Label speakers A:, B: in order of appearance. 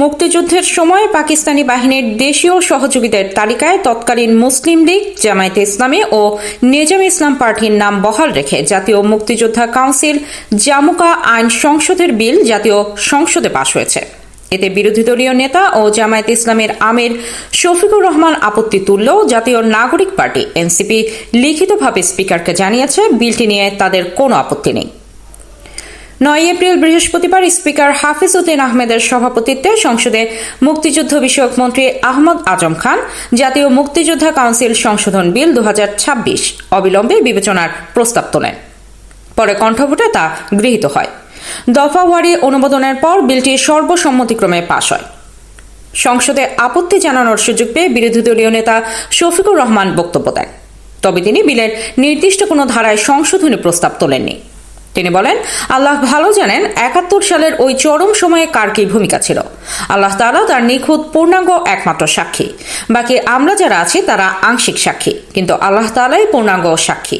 A: মুক্তিযুদ্ধের সময় পাকিস্তানি বাহিনীর দেশীয় সহযোগীদের তালিকায় তৎকালীন মুসলিম লীগ, জামায়াতে ইসলামী ও নিজামে ইসলাম পার্টির নাম বহাল রেখে জাতীয় মুক্তিযোদ্ধা কাউন্সিল জামুকা আইন সংশোধনের বিল জাতীয় সংসদে পাশ হয়েছে। এতে বিরোধী দলীয় নেতা ও জামায়াতে ইসলামের আমির শফিকুর রহমান আপত্তি তুললেও জাতীয় নাগরিক পার্টি এনসিপি লিখিতভাবে স্পিকারকে জানিয়েছে বিলটি নিয়ে তাদের কোনো আপত্তি নেই। 9 এপ্রিল বৃহস্পতিবার স্পিকার হাফিজ উদ্দিন আহমেদের সভাপতিত্বে সংসদে মুক্তিযুদ্ধ বিষয়ক মন্ত্রী আহমদ আজম খান জাতীয় মুক্তিযোদ্ধা কাউন্সিল সংশোধন বিল 2026 অবিলম্বে বিবেচনার প্রস্তাব তোলেন। পরে কণ্ঠভোটে তা গৃহীত হয়। দফাওয়ারি অনুমোদনের পর বিলটি সর্বসম্মতিক্রমে পাশ হয়। সংসদে আপত্তি জানানোর সুযোগ পেয়ে বিরোধী দলীয় নেতা শফিকুর রহমান বক্তব্য দেন। তবে তিনি বিলের নির্দিষ্ট কোনো ধারায় সংশোধনী প্রস্তাব তোলেননি। তিনি বলেন, আল্লাহ ভালো জানেন 71 সালের ওই চরম সময়ে কার কি ভূমিকা ছিল। আল্লাহ তাআলা তার নিখুঁত পূর্ণাঙ্গ একমাত্র সাক্ষী, বাকি আমরা যারা আছি তারা আংশিক সাক্ষী, কিন্তু আল্লাহ তাআলাই পূর্ণাঙ্গ সাক্ষী।